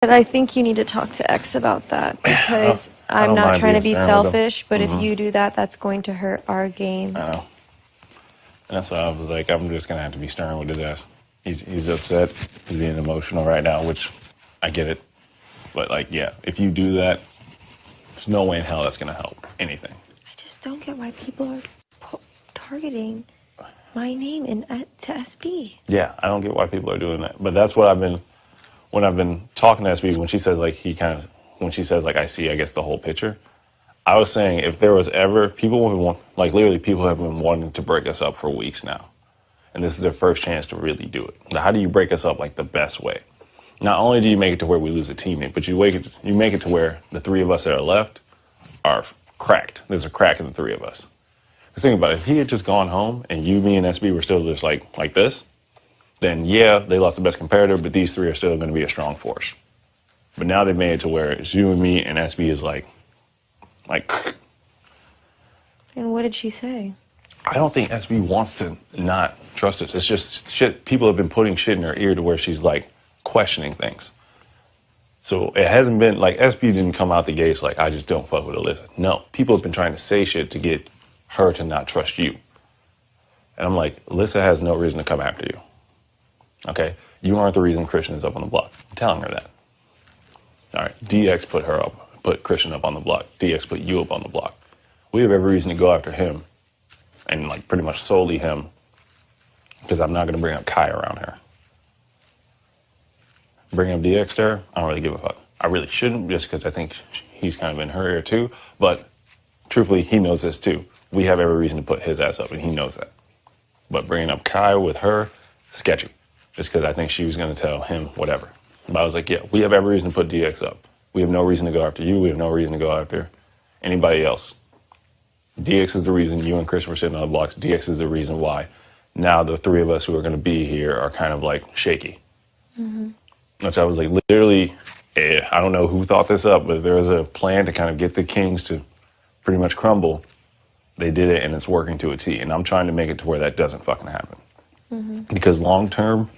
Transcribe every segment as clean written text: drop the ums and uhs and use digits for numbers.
But I think you need to talk to X about that, because I'm not trying to be selfish, but if you do that, that's going to hurt our game. I know. And that's why I was like, I'm just going to have to be stern with his ass. He's upset. He's being emotional right now, which I get it. But, like, yeah, if you do that, there's no way in hell that's going to help anything. I just don't get why people are targeting my name to SB. Yeah, I don't get why people are doing that. But that's what when I've been talking to SB, when she says, like, I see, I guess, the whole picture. I was saying, if there was ever, people have been wanting to break us up for weeks now. And this is their first chance to really do it. Now, how do you break us up, like, the best way? Not only do you make it to where we lose a teammate, but you make it to where the three of us that are left are cracked. There's a crack in the three of us. Because think about it, if he had just gone home and you, me, and SB were still just like this, then yeah, they lost the best competitor, but these three are still going to be a strong force. But now they've made it to where it's you and me, and SB is like. And what did she say? I don't think SB wants to not trust us. It's just shit. People have been putting shit in her ear to where she's like questioning things. So it hasn't been like SB didn't come out the gates like, I just don't fuck with Alyssa. No, people have been trying to say shit to get her to not trust you. And I'm like, Alyssa has no reason to come after you. Okay? You aren't the reason Christian is up on the block. I'm telling her that. All right, DX put Christian up on the block. DX put you up on the block. We have every reason to go after him, and like pretty much solely him, because I'm not going to bring up Kai around her. Bringing up DX there, I don't really give a fuck. I really shouldn't, just because I think he's kind of in her ear too, but truthfully, he knows this too. We have every reason to put his ass up, and he knows that. But bringing up Kai with her, sketchy, just because I think she was going to tell him whatever. But I was like, yeah, we have every reason to put DX up. We have no reason to go after you. We have no reason to go after anybody else. DX is the reason you and Chris were sitting on the blocks. DX is the reason why now the three of us who are going to be here are kind of like shaky. Mm-hmm. Which I was like, literally, I don't know who thought this up, but there was a plan to kind of get the Kings to pretty much crumble. They did it, and it's working to a T. And I'm trying to make it to where that doesn't fucking happen. Mm-hmm. Because long term,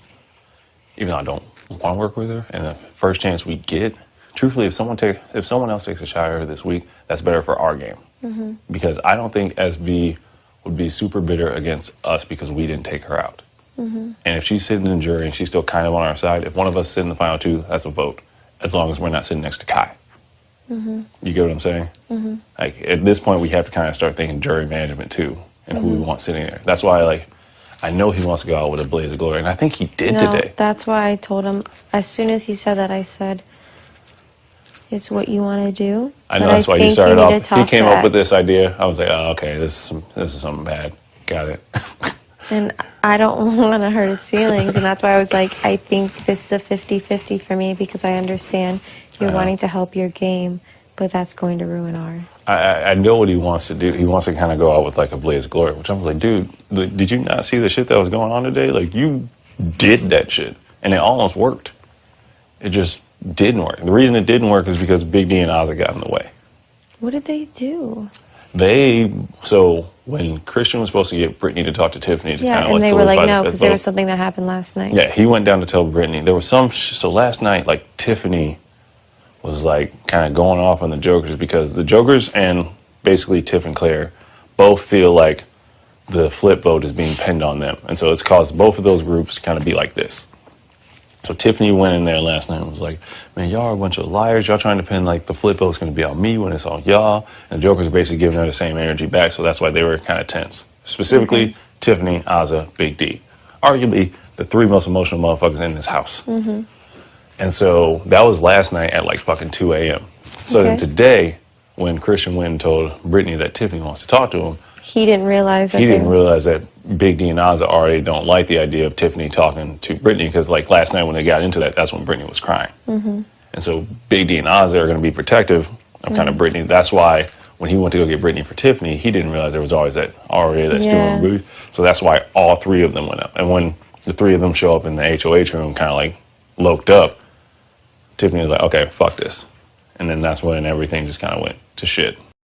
even though I don't want to work with her, and the first chance we get, truthfully, if someone else takes a shot at her this week, that's better for our game. Mm-hmm. Because I don't think SB would be super bitter against us because we didn't take her out. Mm-hmm. And if she's sitting in the jury and she's still kind of on our side, if one of us is in the final two, that's a vote. As long as we're not sitting next to Kai. Mm-hmm. You get what I'm saying? Mm-hmm. Like, at this point, we have to kind of start thinking jury management too, and who we want sitting there. That's why, I know he wants to go out with a blaze of glory, and I think he did today. That's why I told him, as soon as he said that, I said, it's what you want to do. I know, that's why you started off. He came up with this idea. I was like, oh, okay, this is something bad. Got it. And I don't want to hurt his feelings, and that's why I was like, I think this is a 50-50 for me, because I understand you're wanting to help your game, but that's going to ruin ours. I know what he wants to do. He wants to kind of go out with like a blaze of glory, which I was like, dude, did you not see the shit that was going on today? Like, you did that shit, and it almost worked. It just didn't work. The reason it didn't work is because Big D and Ozzy got in the way. What did they do? So when Christian was supposed to get Brittany to talk to Tiffany to kind of and they were like, no, because there was something that happened last night. Yeah, he went down to tell Brittany. There was so last night, like, Tiffany was like kind of going off on the Jokers, because the Jokers and basically Tiff and Claire both feel like the flip vote is being pinned on them. And so it's caused both of those groups to kind of be like this. So Tiffany went in there last night and was like, man, y'all are a bunch of liars. Y'all trying to pin like the flip vote's going to be on me when it's on y'all. And the Jokers are basically giving her the same energy back. So that's why they were kind of tense. Specifically, Tiffany, Ozzy, Big D. Arguably the three most emotional motherfuckers in this house. Mm-hmm. And so that was last night at like fucking 2 a.m. So then today, when Christian went and told Brittany that Tiffany wants to talk to him, he didn't realize that Big D and Ozzy already don't like the idea of Tiffany talking to Brittany, because like last night when they got into that, that's when Brittany was crying. Mm-hmm. And so Big D and Ozzy are going to be protective of kind of Brittany. That's why when he went to go get Brittany for Tiffany, he didn't realize there was always that steward booth. So that's why all three of them went up. And when the three of them show up in the HOH room, kind of like loked up, Tiffany was like, okay, fuck this. And then that's when everything just kind of went to shit.